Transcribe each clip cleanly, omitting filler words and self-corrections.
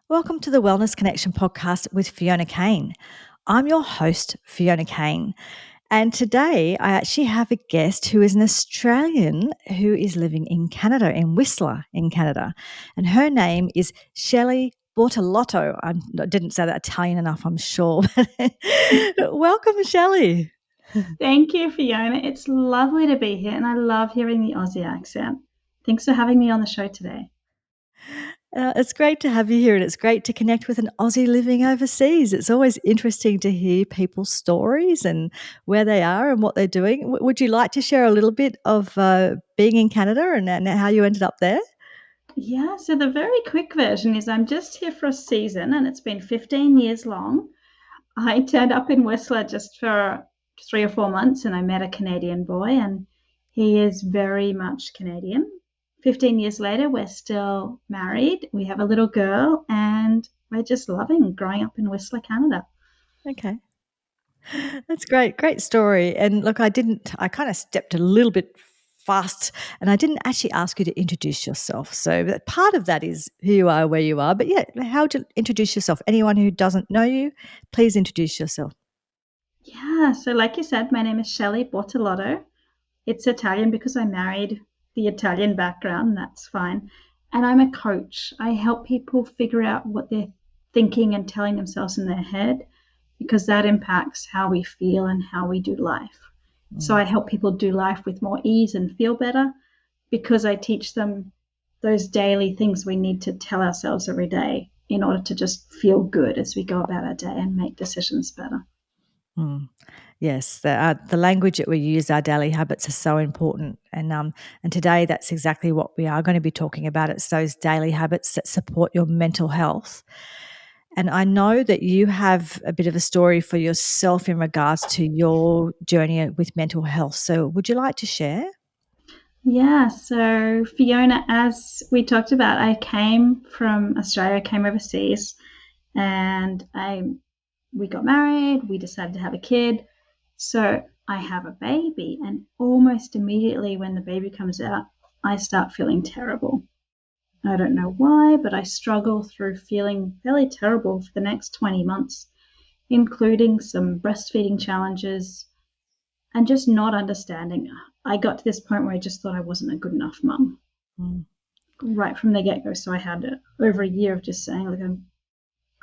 Welcome to the Wellness Connection podcast with Fiona Kane. I'm your host, Fiona Kane. And today I actually have a guest who is an Australian who is living in Canada, in Whistler, in Canada. And her name is Shelly Bortolotto. I didn't say that Italian enough, I'm sure. Welcome, Shelly. Thank you, Fiona. It's lovely to be here, and I love hearing the Aussie accent. Thanks for having me on the show today. It's great to have you here, and it's great to connect with an Aussie living overseas. It's always interesting to hear people's stories and where they are and what they're doing. Would you like to share a little bit of being in Canada and how you ended up there? Yeah, so the very quick version is I'm just here for a season, and it's been 15 years long. I turned up in Whistler just for 3 or 4 months, and I met a Canadian boy, and he is very much Canadian. 15 years later, we're still married. We have a little girl, and we're just loving growing up in Whistler, Canada. Okay. That's great. Great story. And look, I kind of stepped a little bit fast and I didn't actually ask you to introduce yourself. So part of that is who you are, where you are. But yeah, how to introduce yourself? Anyone who doesn't know you, please introduce yourself. Yeah, so like you said, my name is Shelly Bortolotto. It's Italian because I married the Italian background. That's fine. And I'm a coach. I help people figure out what they're thinking and telling themselves in their head because that impacts how we feel and how we do life. So I help people do life with more ease and feel better because I teach them those daily things we need to tell ourselves every day in order to just feel good as we go about our day and make decisions better. Mm. Yes, the language that we use, our daily habits, are so important, and today that's exactly what we are going to be talking about. It's those daily habits that support your mental health. And I know that you have a bit of a story for yourself in regards to your journey with mental health. So, would you like to share? Yeah, so Fiona, as we talked about, I came from Australia, came overseas, and we got married, we decided to have a kid. So I have a baby, and almost immediately when the baby comes out, I start feeling terrible. I don't know why, but I struggle through feeling fairly terrible for the next 20 months, including some breastfeeding challenges and just not understanding. I got to this point where I just thought I wasn't a good enough mum Mm, right from the get go. So I had over a year of just saying, like,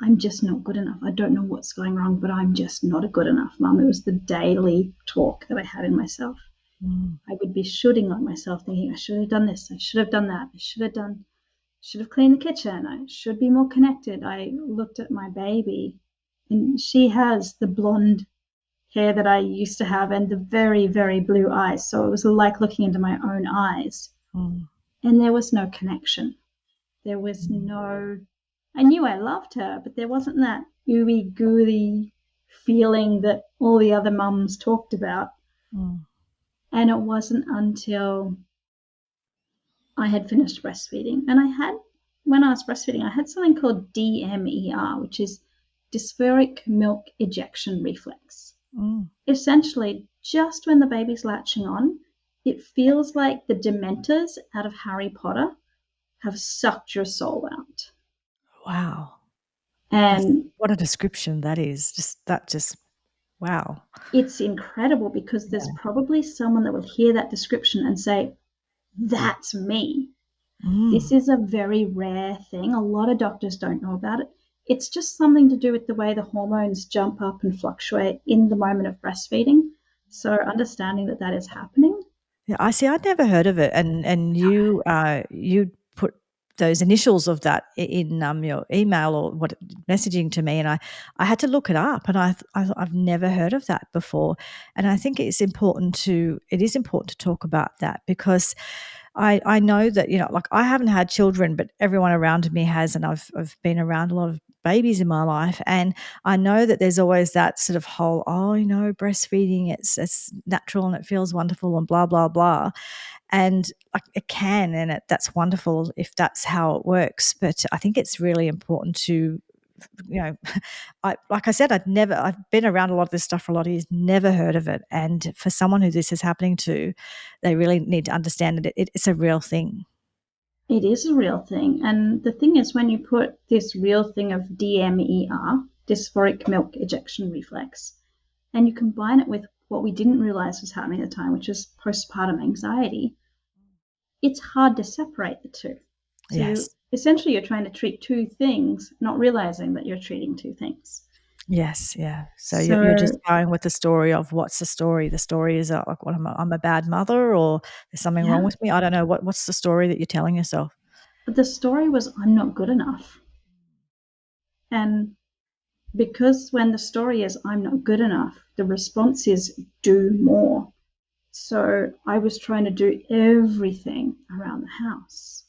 I'm just not good enough. I don't know what's going wrong, but I'm just not a good enough mum. It was the daily talk that I had in myself. mm, I would be shooting on myself, thinking, I should have done this, I should have done that, should have cleaned the kitchen, I should be more connected. I looked at my baby, and she has the blonde hair that I used to have and the very, very blue eyes. So it was like looking into my own eyes. mm, And there was no connection. There was mm, no, I knew I loved her, but there wasn't that ooey gooey feeling that all the other mums talked about. mm. And it wasn't until I had finished breastfeeding. And when I was breastfeeding, I had something called D-MER, which is Dysphoric Milk Ejection Reflex. Mm. Essentially, just when the baby's latching on, it feels like the Dementors out of Harry Potter have sucked your soul out. Wow, And what a description that is. Just wow. it's incredible because there's Yeah. probably someone that will hear that description and say, that's me. This Mm. is a very rare thing. A lot of doctors don't know about it. It's just something to do with the way the hormones jump up and fluctuate in the moment of breastfeeding. So understanding that that is happening. Yeah, I see. I'd never heard of it, and you put those initials of that in your email or what messaging to me, and I had to look it up, and I've never heard of that before, and I think it is important to talk about that because I know that, like I haven't had children, but everyone around me has, and I've been around a lot of babies in my life, and I know that there's always that sort of whole, oh, breastfeeding, it's natural and it feels wonderful and blah blah blah, and like it can, and that's wonderful if that's how it works. But I think it's really important to, you know, like I said, I've been around a lot of this stuff for a lot of years, never heard of it. And for someone who this is happening to, they really need to understand that it's a real thing. It is a real thing. And the thing is, when you put this real thing of D-MER, Dysphoric Milk Ejection Reflex, and you combine it with what we didn't realize was happening at the time, which is postpartum anxiety, it's hard to separate the two. So Yes. essentially you're trying to treat two things, not realizing that you're treating two things. Yes, yeah. So you're just So going with the story of what's the story? The story is, like, what, I'm a bad mother, or there's something wrong yeah, with me? I don't know. What's the story that you're telling yourself? but the story was I'm not good enough. And because when the story is I'm not good enough, the response is do more. So I was trying to do everything around the house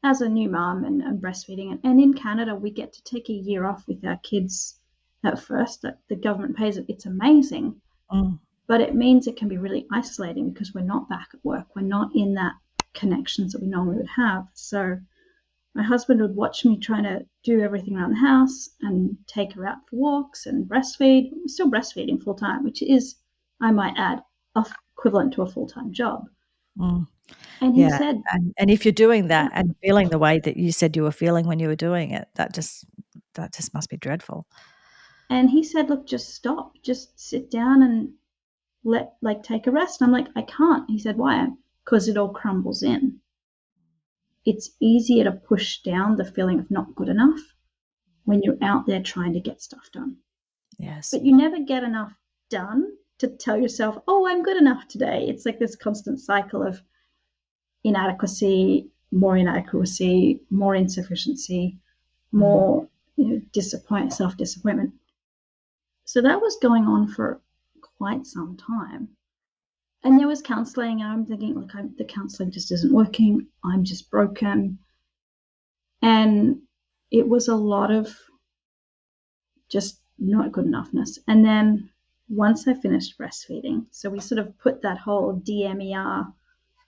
as a new mom and breastfeeding. And in Canada, we get to take a year off with our kids at first. That the government pays it. It's amazing. Mm, But it means it can be really isolating because we're not back at work. We're not in that connections that we normally would have. So my husband would watch me trying to do everything around the house and take her out for walks and breastfeed. I'm still breastfeeding full time, which is, I might add, equivalent to a full time job. mm. And he Yeah, said, and if you're doing yeah. that and feeling the way that you said you were feeling when you were doing it, that just must be dreadful. And he said, look, just stop, just sit down and take a rest. I'm like, I can't. He said, why? Because it all crumbles in. It's easier to push down the feeling of not good enough when you're out there trying to get stuff done. Yes. But you never get enough done to tell yourself, oh, I'm good enough today. It's like this constant cycle of inadequacy, more inadequacy, more insufficiency, Mm, more self-disappointment. So that was going on for quite some time. And there was counseling, and I'm thinking, look, the counseling just isn't working. I'm just broken. And it was a lot of just not good enoughness. And then once I finished breastfeeding, so we sort of put that whole D-MER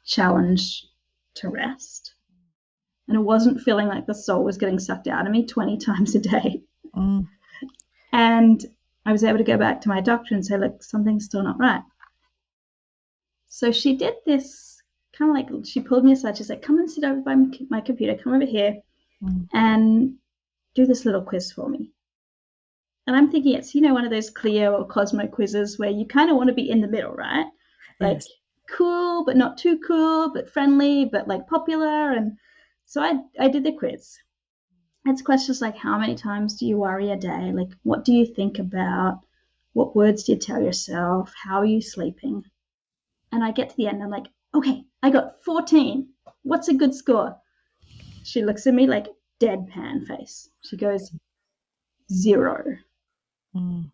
challenge to rest. And it wasn't feeling like the soul was getting sucked out of me 20 times a day. mm, And I was able to go back to my doctor and say, look, something's still not right. So she did this kind of like, she pulled me aside. She's like, come and sit over by my computer, come over here mm. and do this little quiz for me. And I'm thinking it's, one of those Clio or Cosmo quizzes where you kind of want to be in the middle, right? Like Yes. cool, but not too cool, but friendly, but like popular. And so I did the quiz. It's questions like, how many times do you worry a day? Like, what do you think about? What words do you tell yourself? How are you sleeping? And I get to the end, I'm like, okay, I got 14. What's a good score? She looks at me like deadpan face. She goes, 0. Mm,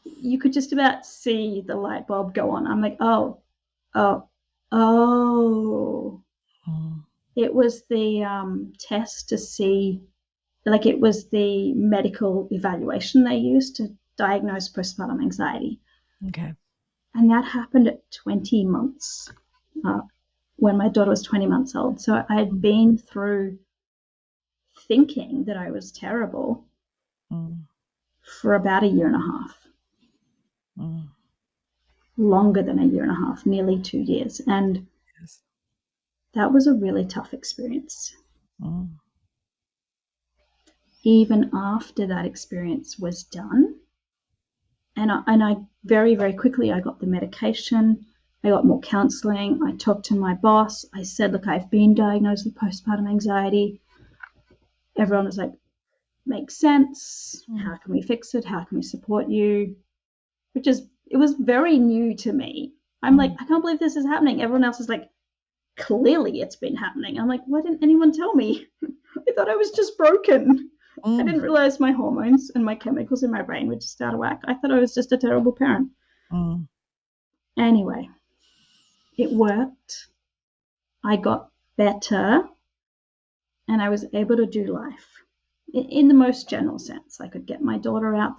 You could just about see the light bulb go on. I'm like, oh, oh, oh. mm. It was the test to see, like, it was the medical evaluation they used to diagnose postpartum anxiety. Okay. And that happened at 20 months when my daughter was 20 months old. So I'd Mm, been through thinking that I was terrible mm, for about a year and a half, mm. longer than a year and a half, nearly 2 years. And Yes. that was a really tough experience. Mm, Even after that experience was done, and I very, very quickly, I got the medication, I got more counseling, I talked to my boss, I said, look, I've been diagnosed with postpartum anxiety. Everyone was like, makes sense. mm, How can we fix it? How can we support you? It was very new to me. I'm like, mm, I can't believe this is happening. Everyone else is like, clearly it's been happening. I'm like, why didn't anyone tell me? I thought I was just broken. I mm, didn't realize my hormones and my chemicals in my brain were just out of whack. I thought I was just a terrible parent. mm. Anyway, it worked. I got better and I was able to do life in the most general sense. I could get my daughter out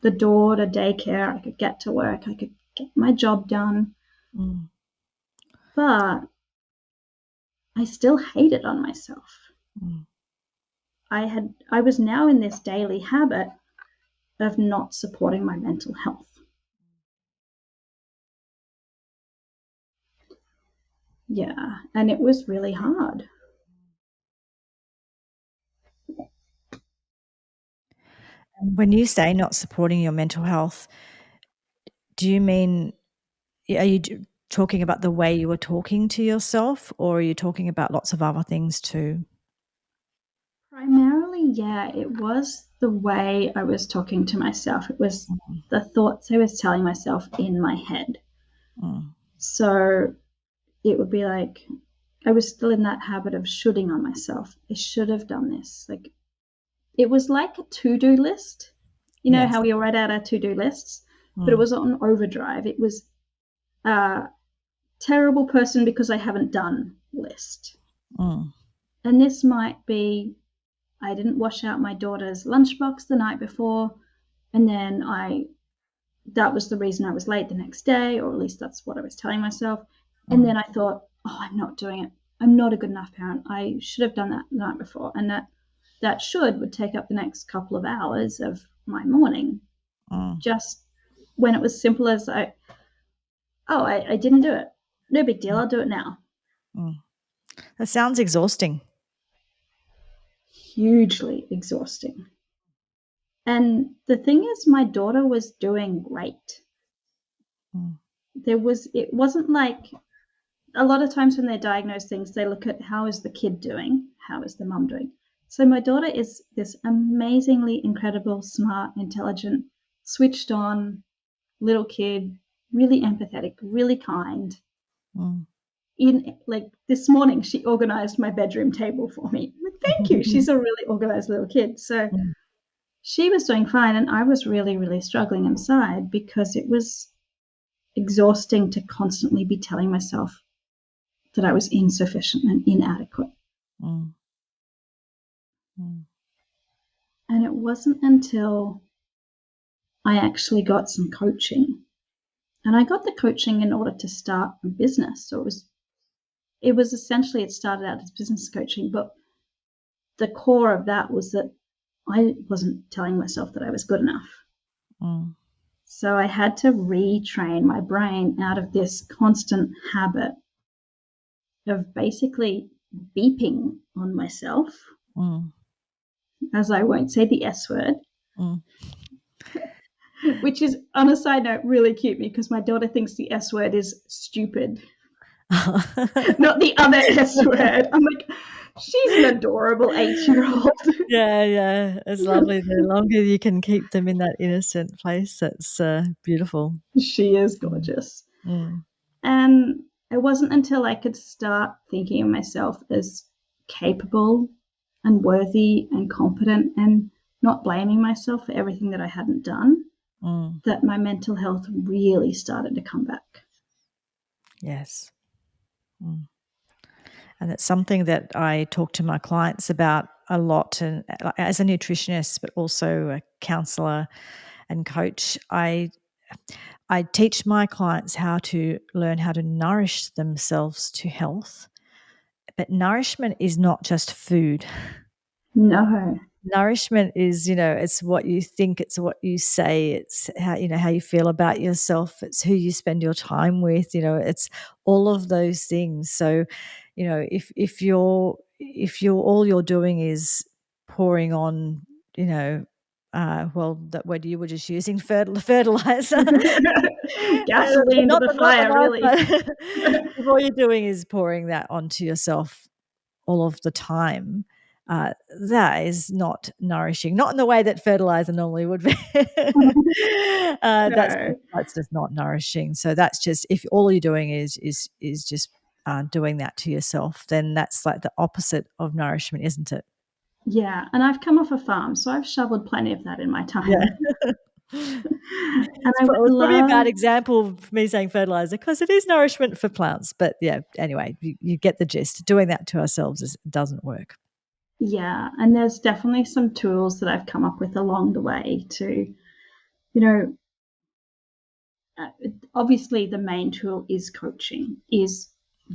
the door to daycare. I could get to work. I could get my job done. Mm, But I still hated on myself. mm. I was now in this daily habit of not supporting my mental health. Yeah, and it was really hard. When you say not supporting your mental health, do you mean, are you talking about the way you were talking to yourself, or are you talking about lots of other things too? Primarily, yeah, it was the way I was talking to myself. It was Mm, the thoughts I was telling myself in my head. mm, So it would be like I was still in that habit of shoulding on myself. I should have done this. Like it was like a to-do list. You know yes. how we all write out our to-do lists, but it Mm, was on overdrive. It was a terrible person because I haven't done list. mm, And this might be I didn't wash out my daughter's lunchbox the night before, and then I that was the reason I was late the next day, or at least that's what I was telling myself. And mm, then I thought, oh, I'm not doing it. I'm not a good enough parent. I should have done that the night before. And that should would take up the next couple of hours of my morning. mm, Just when it was simple as I didn't do it. No big deal. I'll do it now. mm. That sounds exhausting. Hugely exhausting. And the thing is, my daughter was doing great. Mm, It wasn't like a lot of times when they diagnose things, they look at how is the kid doing, how is the mum doing. So my daughter is this amazingly incredible, smart, intelligent, switched on little kid, really empathetic, really kind. mm. In like this morning, she organized my bedroom table for me. Thank you. She's a really organized little kid. So Mm, she was doing fine, and I was really, really struggling inside because it was exhausting to constantly be telling myself that I was insufficient and inadequate. mm, mm, And it wasn't until I actually got some coaching. And I got the coaching in order to start a business. So it was essentially it started out as business coaching, but the core of that was that I wasn't telling myself that I was good enough. mm, So I had to retrain my brain out of this constant habit of basically beeping on myself, mm, as I won't say the S word, mm. which is on a side note really cute because my daughter thinks the S word is stupid, not the other S word. I'm like, she's an adorable 8-year old. Yeah, yeah, it's lovely. The longer you can keep them in that innocent place, that's, beautiful. She is Mm, gorgeous. mm, And it wasn't until I could start thinking of myself as capable and worthy and competent and not blaming myself for everything that I hadn't done mm. that my mental health really started to come back. Yes. Mm. And it's something that I talk to my clients about a lot, and as a nutritionist, but also a counselor and coach, I teach my clients how to learn how to nourish themselves to health. But nourishment is not just food. No. Nourishment is, it's what you think, it's what you say, it's how you feel about yourself, it's who you spend your time with, it's all of those things. So, if you're all you're doing is pouring on, well, that word you were just using, fertilizer, but Gasoline to the not the fire, nice really. one. If all you're doing is pouring that onto yourself all of the time, that is not nourishing, not in the way that fertilizer normally would be. That's No. that's just not nourishing. So that's just, if all you're doing is just doing that to yourself, then that's like the opposite of nourishment, isn't it? Yeah, and I've come off a farm, so I've shoveled plenty of that in my Yeah. time. And It's I would it's probably a love bad example for me saying fertilizer because it is nourishment for plants. But yeah, anyway, you get the gist. Doing that to ourselves doesn't work. Yeah, and there's definitely some tools that I've come up with along the way to, you know, obviously the main tool is coaching, is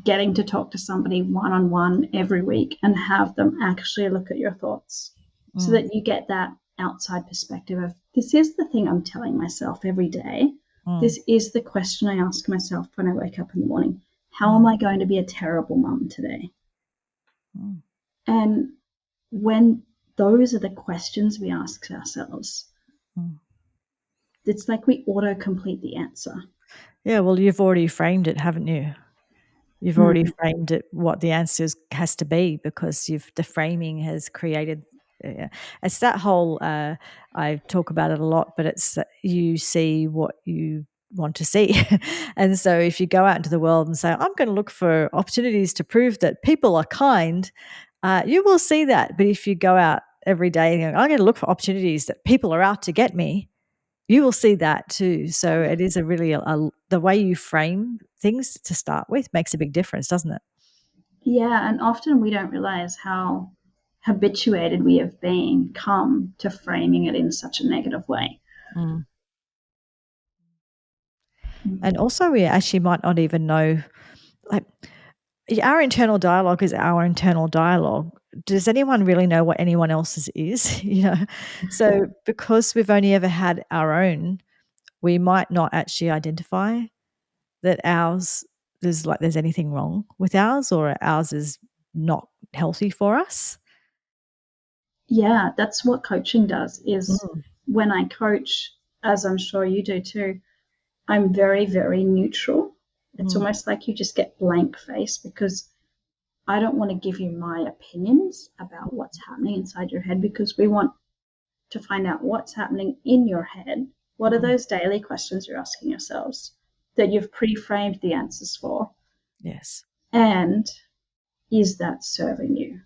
getting to talk to somebody one on one every week and have them actually look at your thoughts so Mm, that you get that outside perspective of this is the thing I'm telling myself every day. mm, This is the question I ask myself when I wake up in the morning. How am I going to be a terrible mum today? Mm. And when those are the questions we ask ourselves, Mm. it's like we auto complete the answer. Yeah, well, you've already framed it, haven't you? You've already framed it what the answer has to be, because the framing has created. It's that whole. I talk about it a lot, but it's that you see what you want to see, and so if you go out into the world and say, "I'm going to look for opportunities to prove that people are kind," you will see that. But if you go out every day and go, "I'm going to look for opportunities that people are out to get me," you will see that too. So it is a really the way you frame things to start with makes a big difference, doesn't it? Yeah, and often we don't realize how habituated we have become to framing it in such a negative way. Mm. And also, we actually might not even know, like, our internal dialogue is our internal dialogue. Does anyone really know what anyone else's is? So because we've only ever had our own, we might not actually identify that ours there's anything wrong with ours, or ours is not healthy for us. Yeah, that's what coaching does is Mm. when I coach, as I'm sure you do too, I'm very, very neutral. It's Mm. almost like you just get blank face because I don't want to give you my opinions about what's happening inside your head because we want to find out what's happening in your head. What are Mm. those daily questions you're asking yourselves that you've pre-framed the answers for? Yes. And is that serving you?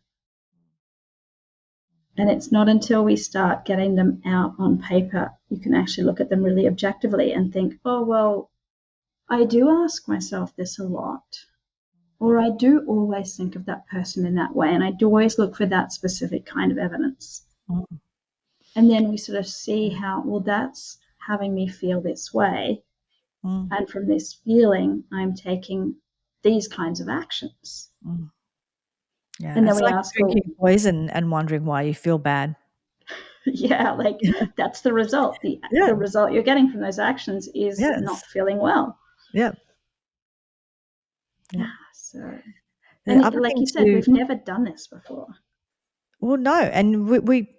And it's not until we start getting them out on paper you can actually look at them really objectively and think, oh, well, I do ask myself this a lot. Or I do always think of that person in that way. And I do always look for that specific kind of evidence. Mm. And then we sort of see how, well, that's having me feel this way. Mm. And from this feeling, I'm taking these kinds of actions. Mm. Yeah, And then it's we like ask, well, drinking poison and wondering why you feel bad. yeah, like that's the result. The, Yeah. the result you're getting from those actions is Yes. not feeling well. Yeah. Yeah. So, The and other like thing you said, too. we've never done this before. Well, no, and we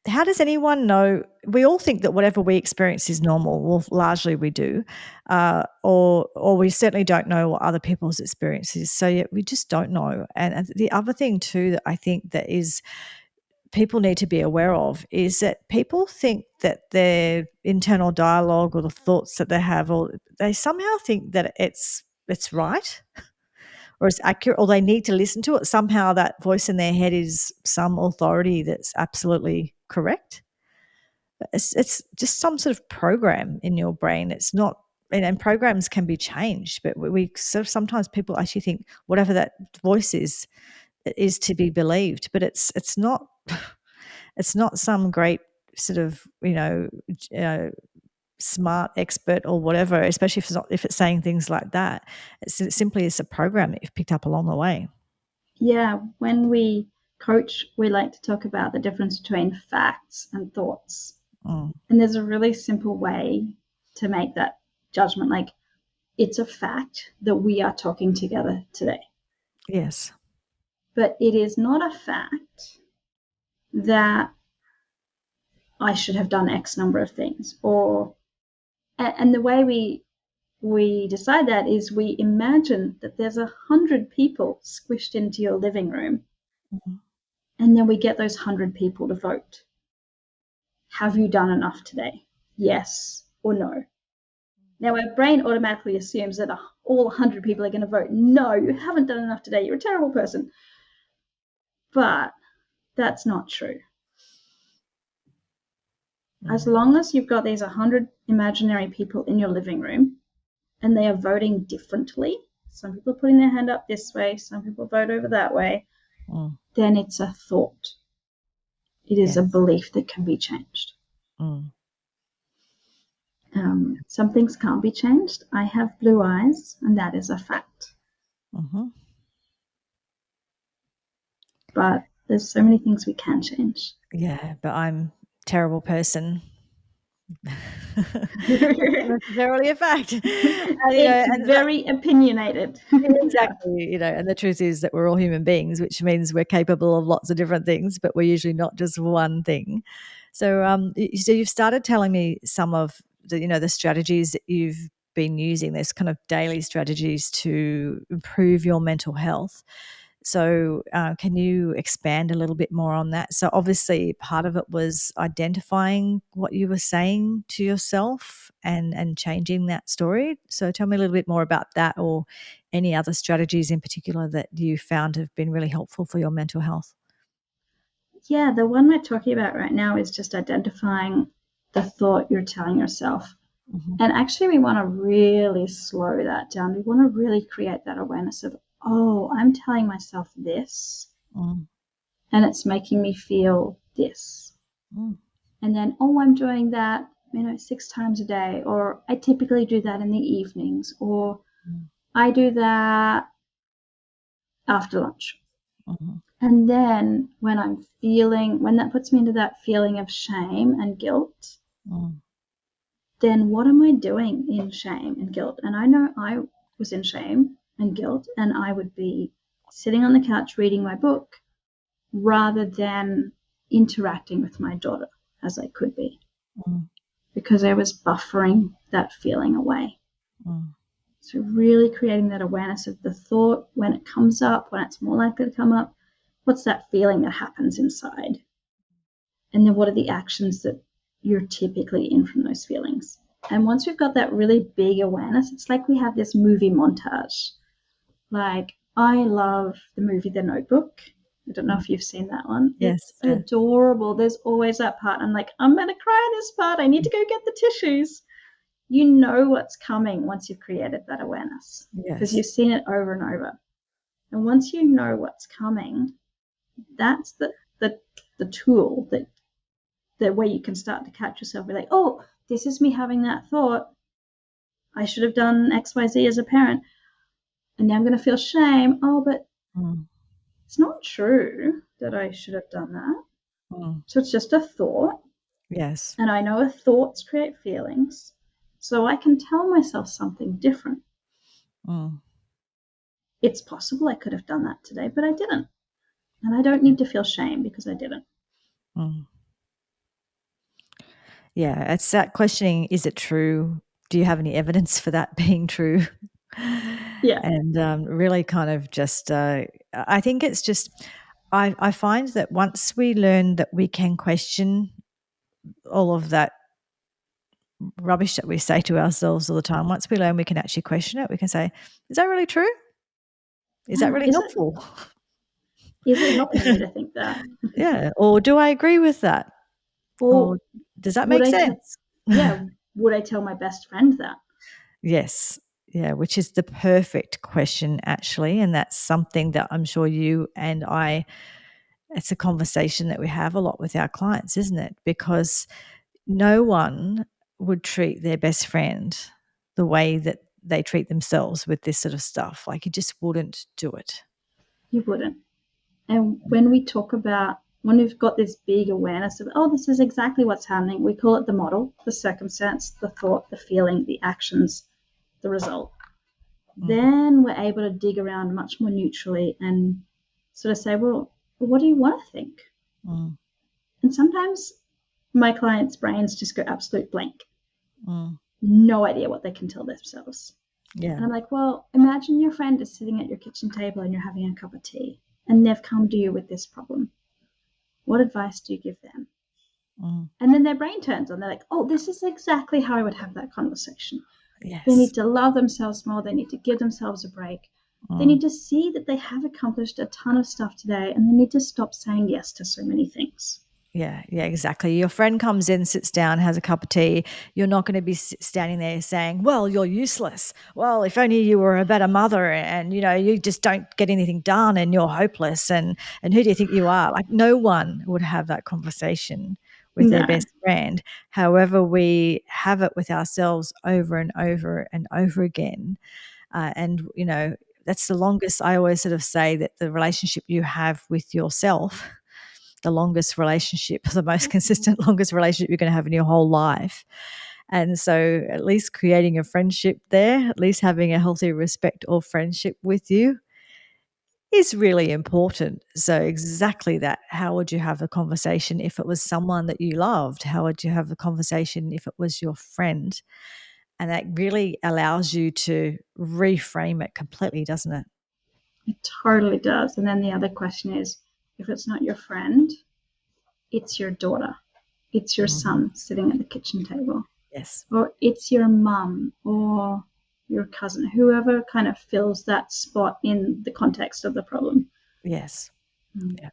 how does anyone know? We all think that whatever we experience is normal. Well, largely we do, or we certainly don't know what other people's experience is. So yeah, we just don't know. And the other thing too that I think that is people need to be aware of is that people think that their internal dialogue or the thoughts that they have, or they somehow think that it's right or it's accurate, or they need to listen to it. Somehow that voice in their head is some authority that's absolutely correct. It's just some sort of program in your brain. It's not, and programs can be changed, but we sort of sometimes people actually think whatever that voice is to be believed, but it's not. It's not some great sort of smart expert or whatever, especially if it's saying things like that. It simply is a program that you've picked up along the way. Yeah, when we coach, we like to talk about the difference between facts and thoughts. Mm. And there's a really simple way to make that judgment. Like, it's a fact that we are talking together today, Yes. but it is not a fact that I should have done X number of things. And the way we decide that is we imagine that there's 100 people squished into your living room, Mhm. and then we get those 100 people to vote. Have you done enough today? Yes or no? Now, our brain automatically assumes that all 100 people are going to vote, no, you haven't done enough today, you're a terrible person. But that's not true. As Mm. long as you've got these 100 imaginary people in your living room and they are voting differently, some people are putting their hand up this way, some people vote over that way, Mm. then it's a thought. It is a Yes. belief that can be changed. Mm. Some things can't be changed. I have blue eyes, and that is a fact. Mhm. But there's so many things we can change. Yeah, but I'm a terrible person. Not necessarily a fact. And, It's and that very opinionated. Yeah. exactly, and the truth is that we're all human beings, which means we're capable of lots of different things, but we're usually not just one thing. So, so you've started telling me some of the strategies that you've been using, this kind of daily strategies to improve your mental health. So, can you expand a little bit more on that? So, obviously, part of it was identifying what you were saying to yourself and changing that story. So, tell me a little bit more about that, or any other strategies in particular that you found have been really helpful for your mental health. Yeah, the one we're talking about right now is just identifying the thought you're telling yourself. Mm-hmm. And actually, we want to really slow that down. We want to really create that awareness of, oh, I'm telling myself this, Mm, and it's making me feel this. mm, And then, oh, I'm doing that, 6 times a day, or I typically do that in the evenings, or mm, I do that after lunch. mhm, And then when that puts me into that feeling of shame and guilt, mm, then what am I doing in shame and guilt? And I know I was in shame and guilt, and I would be sitting on the couch reading my book rather than interacting with my daughter as I could be, mm, because I was buffering that feeling away. mm, So, really creating that awareness of the thought when it comes up, when it's more likely to come up, what's that feeling that happens inside? And then what are the actions that you're typically in from those feelings? And once we've got that really big awareness, it's like we have this movie montage. Like, I love the movie The Notebook. I don't know mm. if you've seen that one. Yes. It's Yeah. adorable. There's always that part. I'm like, I'm going to cry in this part. I need to go get the tissues. You know what's coming once you've created that awareness, because Yes. you've seen it over and over. And once you know what's coming, that's the, the tool that the way you can start to catch yourself. Be like, oh, this is me having that thought. I should have done XYZ as a parent. And now I'm going to feel shame. Oh, but Mm, it's not true that I should have done that. mm. So it's just a thought. Yes. And I know thoughts create feelings. So I can tell myself something different. Mm, It's possible I could have done that today, but I didn't. And I don't need to feel shame because I didn't. mm. Yeah, it's that questioning, is it true? Do you have any evidence for that being true? Yeah. And, really kind of just, I think it's just I find that once we learn that we can question all of that rubbish that we say to ourselves all the time, once we learn we can actually question it, we can say, "Is that really true? Is that Oh, really helpful?" is it helping me to think that? Yeah, or, "Do I agree with that?" Or Or, "Does that would make I tell sense?" yeah, would I tell my best friend that? Yes. Yeah, which is the perfect question, actually, and that's something that I'm sure you and I it's a conversation that we have a lot with our clients, isn't it? Because no one would treat their best friend the way that they treat themselves with this sort of stuff. Like, you just wouldn't do it. You wouldn't. And when we've got this big awareness of, oh, this is exactly what's happening, we call it the model, the circumstance, the thought, the feeling, the actions, the result. Mm, Then we're able to dig around much more neutrally and sort of say, well, what do you want to think? mm, And sometimes my clients' brains just go absolute blank, mm. no idea what they can tell themselves. Yeah. And I'm like, well, imagine your friend is sitting at your kitchen table and you're having a cup of tea and they've come to you with this problem. What advice do you give them? Mm. And then their brain turns on. They're like, oh, this is exactly how I would have that conversation. They Yes. need to love themselves more. They need to give themselves a break. They Mm. need to see that they have accomplished a ton of stuff today and they need to stop saying yes to so many things. Yeah, yeah, exactly. Your friend comes in, sits down, has a cup of tea. You're not going to be standing there saying, "Well, you're useless. Well, if only you were a better mother, and you just don't get anything done, and you're hopeless, and who do you think you are?" Like, no one would have that conversation with their No, best friend. However, we have it with ourselves over and over and over again, and that's the longest. I always sort of say that the relationship you have with yourself the longest relationship, the most consistent, longest relationship you're going to have in your whole life. And so at least creating a friendship there, at least having a healthy respect or friendship with you is really important. So exactly that. How would you have a conversation if it was someone that you loved? How would you have a conversation if it was your friend? And that really allows you to reframe it completely, doesn't it? It totally does. And then the other question is, if it's not your friend, it's your daughter, it's your Mhm. son sitting at the kitchen table, Yes. or it's your mum or your cousin, whoever kind of fills that spot in the context of the problem. Yes. Mm. Yeah.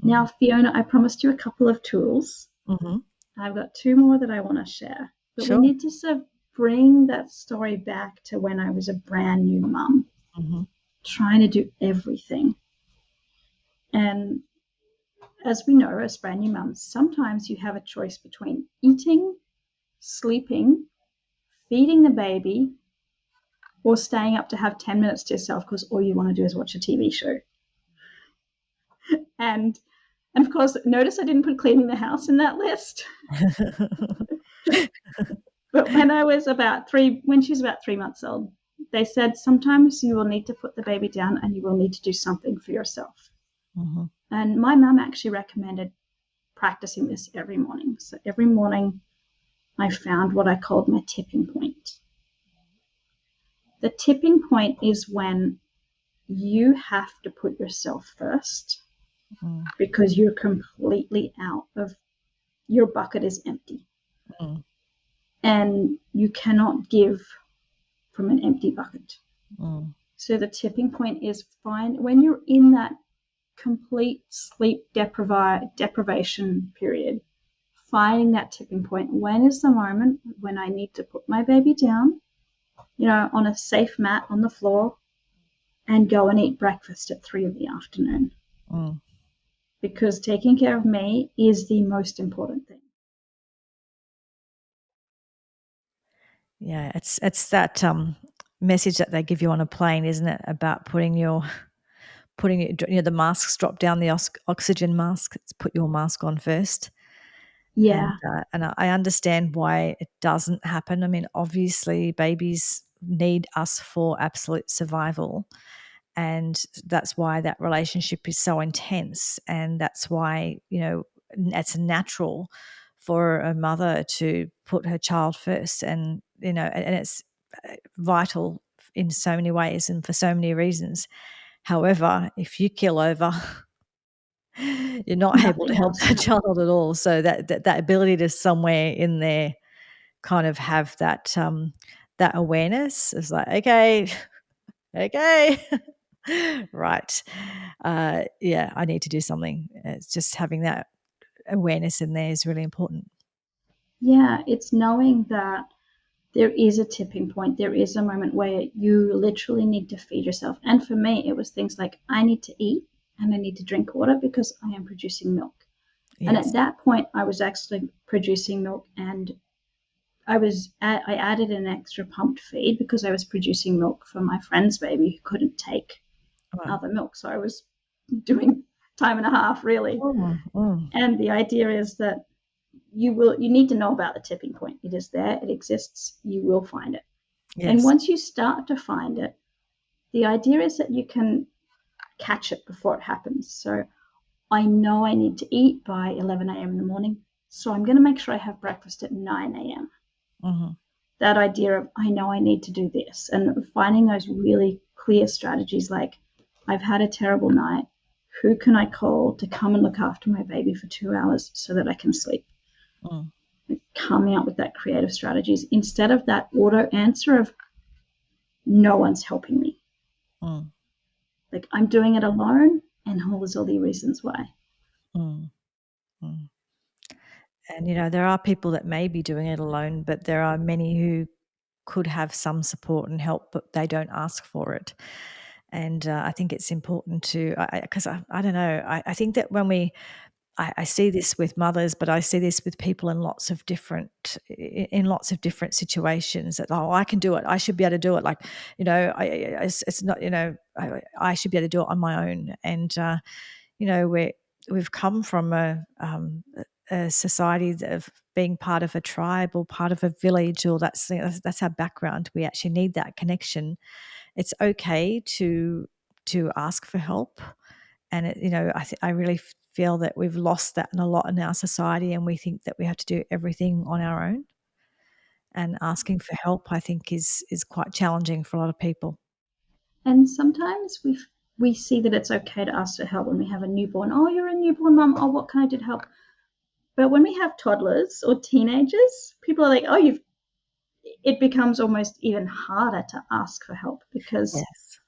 Now, Mhm. Fiona, I promised you a couple of tools. Mhm. I've got two more that I want to share, but we Sure. need to sort of bring that story back to when I was a brand new mum, Mhm. trying to do everything. And as we know, as brand new mums, sometimes you have a choice between eating, sleeping, feeding the baby, or staying up to have 10 minutes to yourself because all you want to do is watch a TV show. And and of course, notice I didn't put cleaning the house in that list. But when I was when she was about 3 months old, they said sometimes you will need to put the baby down and you will need to do something for yourself. Mhm. And my mum actually recommended practicing this every morning. So every morning I found what I called my tipping point. The tipping point is when you have to put yourself first Mm. because you're completely out of your bucket is empty Mm. and you cannot give from an empty bucket. Mm. So the tipping point is find when you're in that complete sleep deprivation period, finding that tipping point. When is the moment when I need to put my baby down, on a safe mat on the floor and go and eat breakfast at 3 in the afternoon? Mm. Because taking care of me is the most important thing. Yeah, it's that message that they give you on a plane, isn't it? About putting it, the masks drop down the oxygen mask. It's put your mask on first. Yeah, And I understand why it doesn't happen. I mean, obviously, babies need us for absolute survival, and that's why that relationship is so intense, and that's why it's natural for a mother to put her child first, and it's vital in so many ways and for so many reasons. However, if you kill over, you're not able to nothing help else that matters. child at all. So that ability to somewhere in there kind of have that awareness is like, okay, okay, right, yeah, I need to do something. It's just having that awareness in there is really important. Yeah, it's knowing that there is a tipping point. There is a moment where you literally need to feed yourself. And for me, it was things like I need to eat and I need to drink water because I am producing milk. And at Yes. that point, I was actually producing milk, and I added an extra pumped feed because I was producing milk for my friend's baby who couldn't take Right. other milk. So I was doing time and a half really. Mm, mm. And the idea is that you need to know about the tipping point. It is there, it exists, you will find it. And Yes. once you start to find it, the idea is that you can catch it before it happens. So I know I need to eat by 11 a.m. in the morning. So I'm going to make sure I have breakfast at 9 a.m. Mhm. That idea of I know I need to do this, and finding those really clear strategies like I've had a terrible night. Who can I call to come and look after my baby for 2 hours so that I can sleep? Mm, Coming up with that creative strategies instead of that auto answer of no one's helping me. mm, Like I'm doing it alone, and there's all the reasons why. mm, mm. And, there are people that may be doing it alone, but there are many who could have some support and help, but they don't ask for it. And I think it's important to, because I don't know, I think that when I see this with mothers, but I see this with people in lots of different situations. That I can do it. I should be able to do it. Like it's not I should be able to do it on my own. And where we've come from a society of being part of a tribe or part of a village, or that's our background. We actually need that connection. It's okay to ask for help, and I really feel that we've lost that in a lot in our society, and we think that we have to do everything on our own. And asking for help, I think, is quite challenging for a lot of people. And sometimes we see that it's okay to ask for help when we have a newborn. Oh, you're a newborn mum. Oh, what can I do to help? But when we have toddlers or teenagers, people are like, oh, it becomes almost even harder to ask for help because Yes.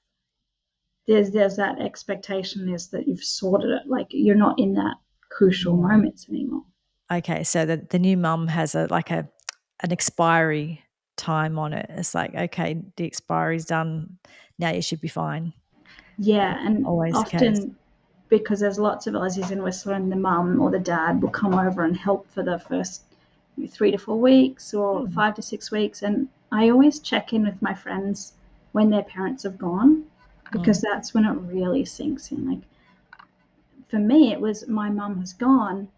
there's that expectation is that you've sorted it. Like you're not in that crucial Yeah. moments anymore. Okay, so the new mum has an expiry time on it. It's like, okay, the expiry's done. Now you should be fine. Yeah, That's and always the case. often because there's lots of Aussies in Whistler, and the mum or the dad will come over and help for the first 3 to 4 weeks or Mm, 5 to 6 weeks. And I always check in with my friends when their parents have gone because mm, that's when it really sinks in. Like for me, it was my mum has gone.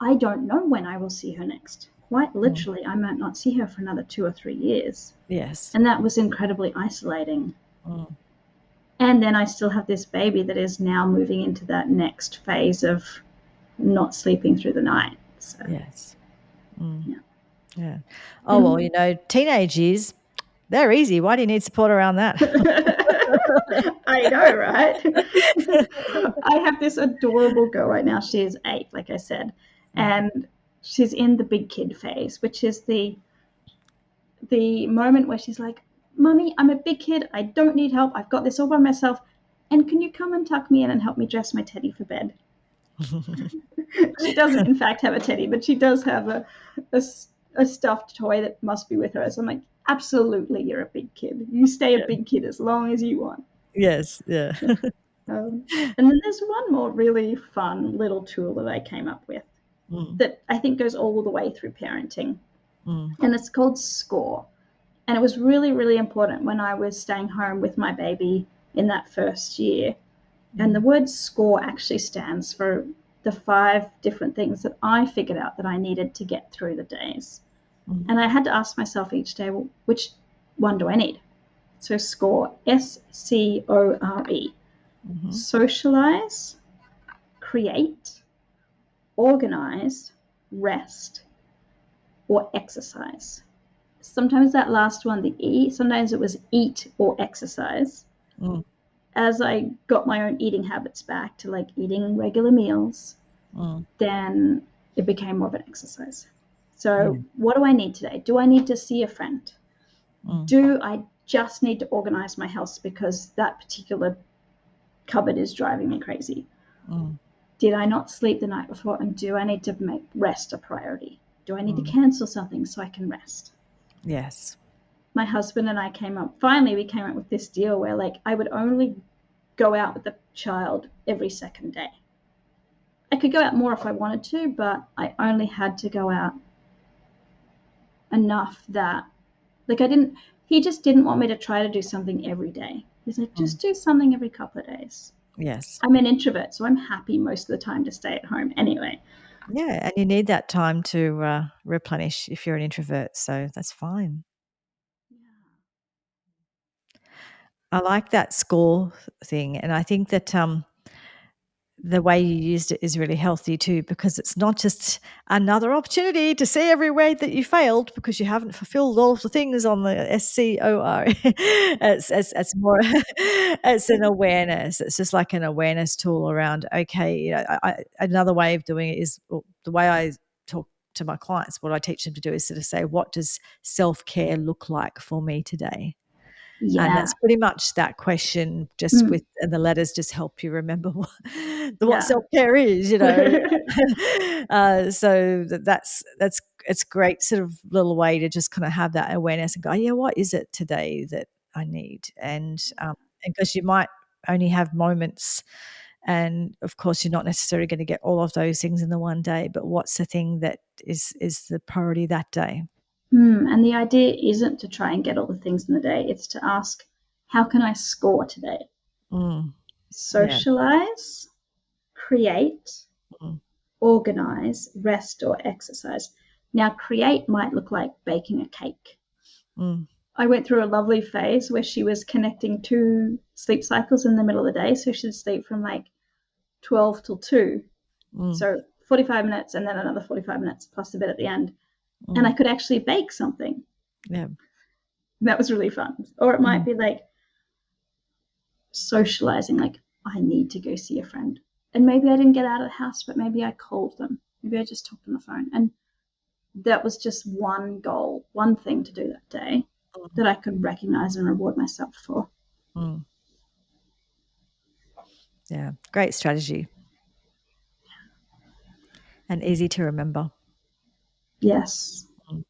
I don't know when I will see her next. Quite mm. literally, I might not see her for another 2 or 3 years. Yes. And that was incredibly isolating. Mm, And then I still have this baby that is now moving into that next phase of not sleeping through the night. So, yes. Mm, yeah. yeah. Oh, well, And teenage years, they're easy. Why do you need support around that? I know, right? I have this adorable girl right now. She is 8, like I said, Mm, and she's in the big kid phase, which is the moment where she's like, "Mummy, I'm a big kid. I don't need help. I've got this all by myself. And can you come and tuck me in and help me dress my teddy for bed?" She doesn't, in fact, have a teddy, but she does have a, a stuffed toy that must be with her. So I'm like, absolutely, you're a big kid. You stay a yeah. big kid as long as you want. Yes, yeah. And then there's one more really fun little tool that I came up with Mm, that I think goes all the way through parenting, mm, and it's called SCORE. And it was really, really important when I was staying home with my baby in that first year. And the mm, word SCORE actually stands for the 5 different things that I figured out that I needed to get through the days. mm, And I had to ask myself each day, well, which one do I need? So SCORE, SCORE. mhm, Socialize, create, organize, rest, or exercise. Sometimes that last one, the E, sometimes it was eat or exercise. mm, As I got my own eating habits back to like eating regular meals, mm, then it became more of an exercise. yeah, So, what do I need today? Do I need to see a friend? mm, Do I just need to organize my house because that particular cupboard is driving me crazy? mm, Did I not sleep the night before? And do I need to make rest a priority? Do I need to mm. cancel something so I can rest? Yes. My husband and I finally, we came up with this deal where like I would only go out with the child every second day. I could go out more if I wanted to, but I only had to go out enough that like I didn't he just didn't want me to try to do something every day. He's like, Mm, just do something every couple of days. yes. I'm an introvert, so I'm happy most of the time to stay at home anyway. Yeah, and you need that time to, replenish if you're an introvert, so that's fine. I like that score thing, and I think that, the way you used it is really healthy too, because it's not just another opportunity to see every way that you failed because you haven't fulfilled all of the things on the SCOR. It's more it's an awareness. It's just like an awareness tool around, okay, another way of doing it is, well, the way I talk to my clients, what I teach them to do is sort of say, what does self-care look like for me today? And Yeah. that's pretty much that question, just Mm, with and the letters just help you remember what yeah. self-care is, so that's it's a great sort of little way to just kinda have that awareness and go, "Yeah, what is it today that I need?" And 'cause you might only have moments, and of course, you're not necessarily gonna get all of those things in the one day, but what's the thing that is the priority that day? And the idea isn't to try and get all the things in the day. It's to ask, how can I score today? Mm, yeah, Socialize, create, organize, rest, or exercise. Now, create might look like baking a cake. Mm. I went through a lovely phase where she was connecting 2 sleep cycles in the middle of the day. So she'd sleep from like 12 till 2. Mm. So 45 minutes and then another 45 minutes plus a bit at the end. And I Mm. could actually bake something. Yeah. That was really fun. Or it might Mm. be like socializing, like I need to go see a friend. And maybe I didn't get out of the house, but maybe I called them. Maybe I just talked on the phone. And that was just one goal, one thing to do that day Mm. that I could recognize and reward myself for. Mm. Yeah. Great strategy and easy to remember. Yes. Mm.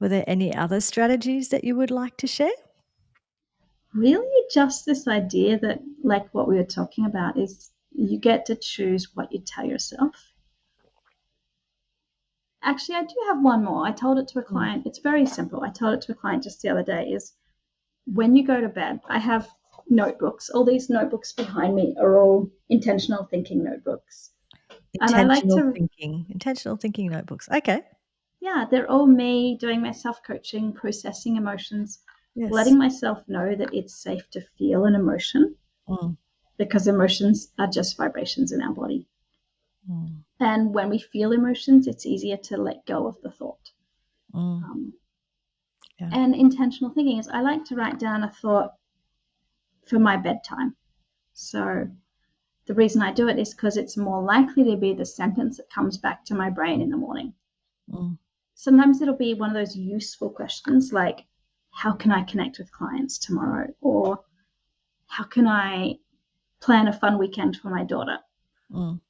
Were there any other strategies that you would like to share? Really, just this idea that, like what we were talking about, is you get to choose what you tell yourself. Actually, I do have one more. I told it to a Mm. client. It's very simple. I told it to a client just the other day is when you go to bed, I have notebooks. All these notebooks behind me are all intentional thinking notebooks. And I like to, Intentional thinking notebooks. Okay. yeah, they're all me doing my self coaching, processing emotions, Yes. letting myself know that it's safe to feel an emotion Mm. because emotions are just vibrations in our body. Mm. And when we feel emotions, it's easier to let go of the thought. Mm. Um, Yeah. and intentional thinking is I like to write down a thought for my bedtime. So the reason I do it is because it's more likely to be the sentence that comes back to my brain in the morning. Mm. Sometimes it'll be one of those useful questions like, how can I connect with clients tomorrow? Or how can I plan a fun weekend for my daughter? Mm.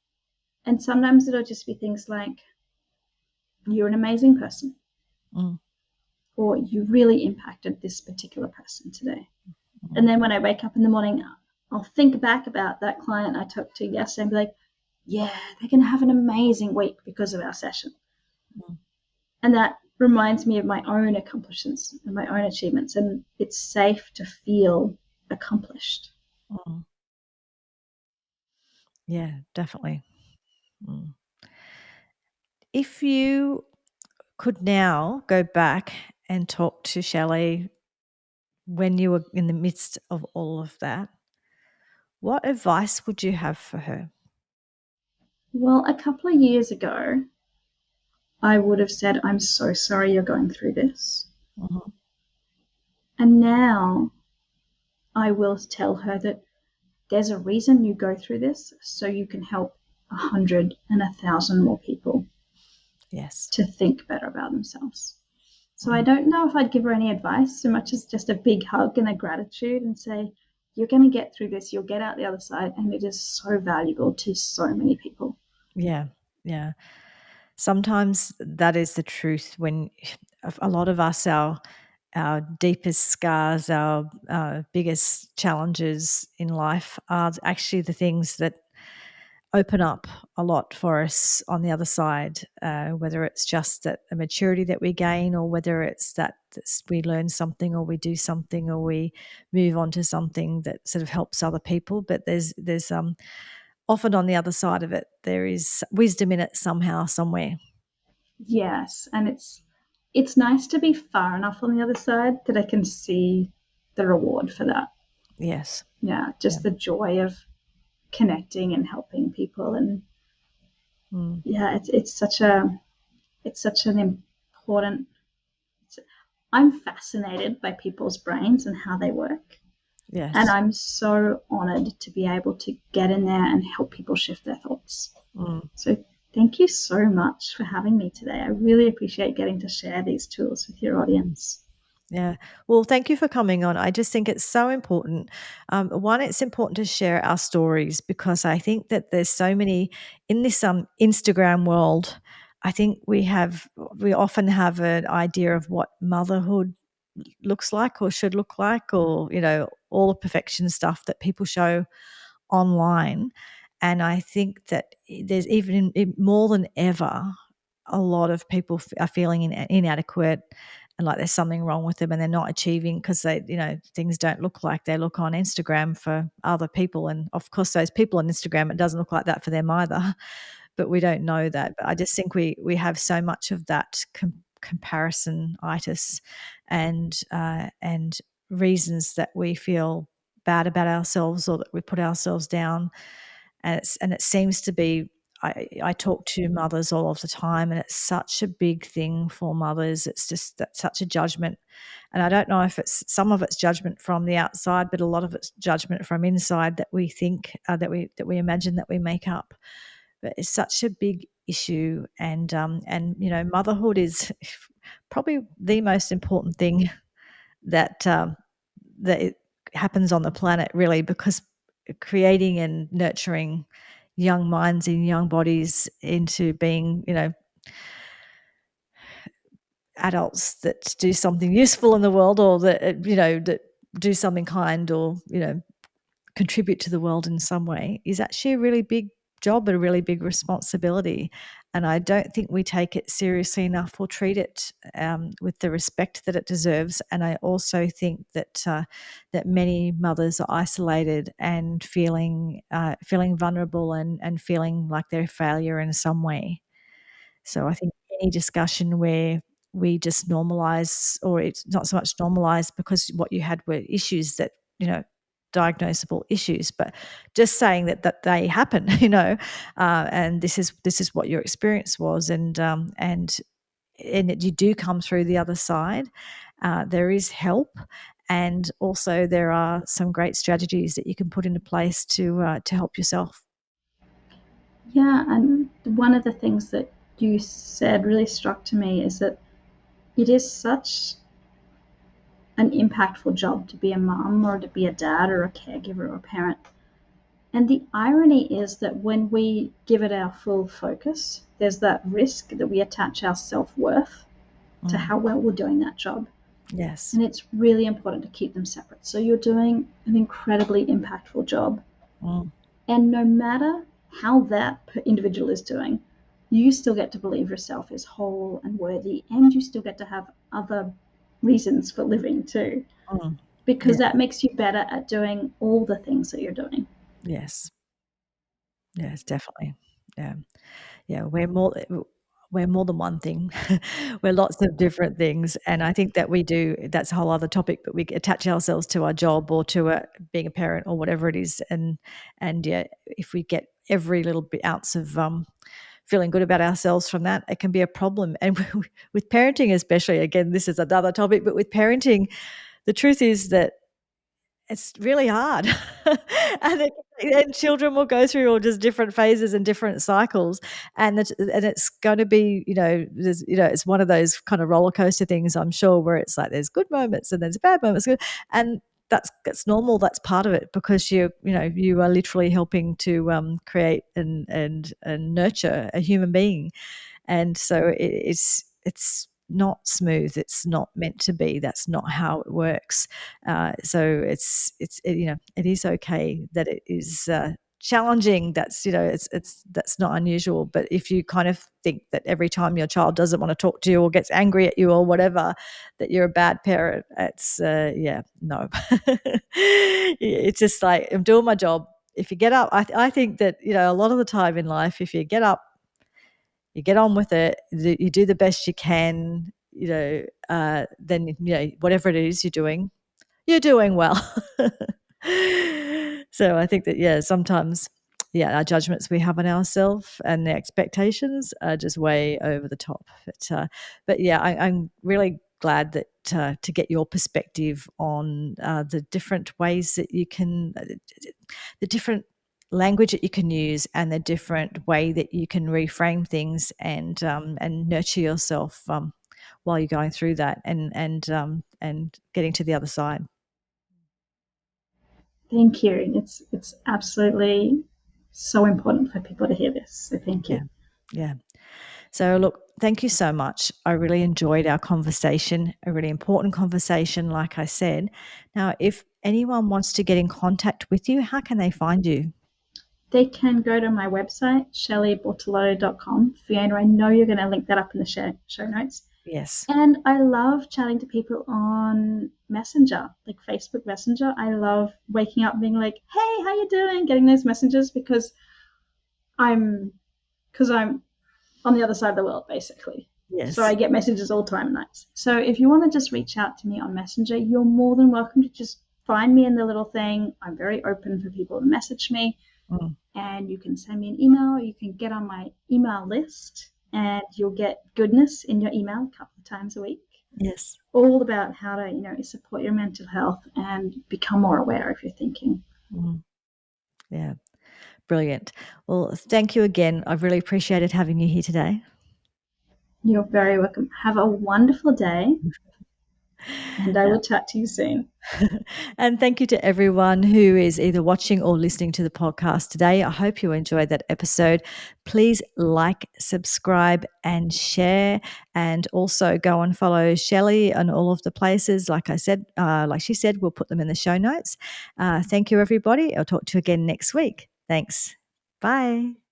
And sometimes it'll just be things like, you're an amazing person, Mm. or you really impacted this particular person today. And Mm. then when I wake up in the morning, I'll think back about that client I talked to yesterday and be like, yeah, they're going to have an amazing week because of our session. Mm. And that reminds me of my own accomplishments and my own achievements. And it's safe to feel accomplished. Mm. Yeah, definitely. Mm. If you could now go back and talk to Shelley when you were in the midst of all of that, what advice would you have for her? Well, a couple of years ago, I would have said, I'm so sorry you're going through this. Mhm. And now I will tell her that there's a reason you go through this so you can help 100 and 1,000 more people Yes. to think better about themselves. So I Mm. don't know if I'd give her any advice so much as just a big hug and a gratitude and say, you're going to get through this, you'll get out the other side. And it is so valuable to so many people. Yeah. Yeah. Sometimes that is the truth when a lot of us, our deepest scars, our biggest challenges in life are actually the things that open up a lot for us on the other side, whether it's just that a maturity that we gain or whether it's that we learn something or we do something or we move on to something that sort of helps other people. But there's often on the other side of it, there is wisdom in it somehow, somewhere. Yes. And it's nice to be far enough on the other side that I can see the reward for that. Yes. Yeah. Yeah. Just the joy of connecting and helping people. And Mm. yeah, it's such an important, I'm fascinated by people's brains and how they work. And Yes. I'm so honored to be able to get in there and help people shift their thoughts. Mm. So thank you so much for having me today. I really appreciate getting to share these tools with your Mm. audience. Yeah. Well, thank you for coming on. I just think it's so important. One, it's important to share our stories because I think that there's so many in this Instagram world. I think we often have an idea of what motherhood looks like or should look like, or all the perfection stuff that people show online. And I think that there's even more than ever, a lot of people are feeling inadequate and like there's something wrong with them and they're not achieving because they, things don't look like they look on Instagram for other people. And of course, those people on Instagram, it doesn't look like that for them either, but we don't know that. But I just think we have so much of that comparison-itis and reasons that we feel bad about ourselves or that we put ourselves down. And it seems to be, I talk to mothers all of the time, and it's such a big thing for mothers. It's just that such a judgment, and I don't know if it's some of it's judgment from the outside, but a lot of it's judgment from inside that we think that we imagine that we make up. But it's such a big issue, and motherhood is probably the most important thing that it happens on the planet, really, because creating and nurturing young minds and young bodies into being, adults that do something useful in the world, or that do something kind, or contribute to the world in some way, is actually a really big job and a really big responsibility. And I don't think we take it seriously enough or treat it with the respect that it deserves. And I also think that many mothers are isolated and feeling vulnerable and feeling like they're a failure in some way. So I think any discussion where we just normalize, or it's not so much normalize because what you had were issues that, diagnosable issues, but just saying that they happen, and this is what your experience was, and that you do come through the other side. There is help, and also there are some great strategies that you can put into place to help yourself. Yeah, and one of the things that you said really struck to me is that it is such an impactful job to be a mom or to be a dad or a caregiver or a parent. And the irony is that when we give it our full focus, there's that risk that we attach our self-worth to how well we're doing that job. Yes. And it's really important to keep them separate. So you're doing an incredibly impactful job. And no matter how that individual is doing, you still get to believe yourself is whole and worthy, and you still get to have other reasons for living too, because Yeah. that makes you better at doing all the things that you're doing. Yes. Yes, definitely. Yeah. Yeah, we're more than one thing. We're lots of different things, and I think that we do, that's a whole other topic, but we attach ourselves to our job or to being a parent or whatever it is, and yeah, if we get every little bit ounce of feeling good about ourselves from that, it can be a problem. And with parenting especially, again, this is another topic, but with parenting, the truth is that it's really hard. And children will go through all just different phases and different cycles, and it's gonna be, it's one of those kind of roller coaster things, I'm sure, where it's like there's good moments and there's bad moments, and that's normal, that's part of it, because you are literally helping to, create and nurture a human being. And so it's not smooth. It's not meant to be. That's not how it works. So it is okay that it is challenging. That's not unusual. But if you kind of think that every time your child doesn't want to talk to you or gets angry at you or whatever, that you're a bad parent, it's no. It's just like, I'm doing my job. If you get up, I think that, a lot of the time in life, if you get up, you get on with it, you do the best you can, then, whatever it is you're doing well. So I think that, yeah, sometimes, yeah, our judgments we have on ourselves and the expectations are just way over the top. But yeah, I'm really glad that to get your perspective on the different ways that you can, the different language that you can use, and the different way that you can reframe things and nurture yourself while you're going through that, and getting to the other side. Thank you. It's absolutely so important for people to hear this. So thank Yeah, you. yeah. So look, thank you so much. I really enjoyed our conversation, a really important conversation, like I said. Now, if anyone wants to get in contact with you, how can they find you? They can go to my website, shellybortolotto.com. Fiona, I know you're going to link that up in the show notes. Yes. And I love chatting to people on Messenger, like Facebook Messenger. I love waking up and being like, "Hey, how you doing?" Getting those messages I'm because I'm on the other side of the world, basically. So I Yes. get messages all time nights. So if you want to just reach out to me on Messenger, you're more than welcome to just find me in the little thing. I'm very open for people to message me, Mm. and you can send me an email. You can get on my email list, and you'll get goodness in your email a couple of times a week. Yes. All about how to, support your mental health and become more aware of your thinking. Mm. Yeah. Brilliant. Well, thank you again. I've really appreciated having you here today. You're very welcome. Have a wonderful day, and I will chat to you soon. And thank you to everyone who is either watching or listening to the podcast today. I hope you enjoyed that episode. Please like, subscribe, and share. And also go and follow Shelly on all of the places. Like I said, like she said, we'll put them in the show notes. Thank you, everybody. I'll talk to you again next week. Thanks. Bye.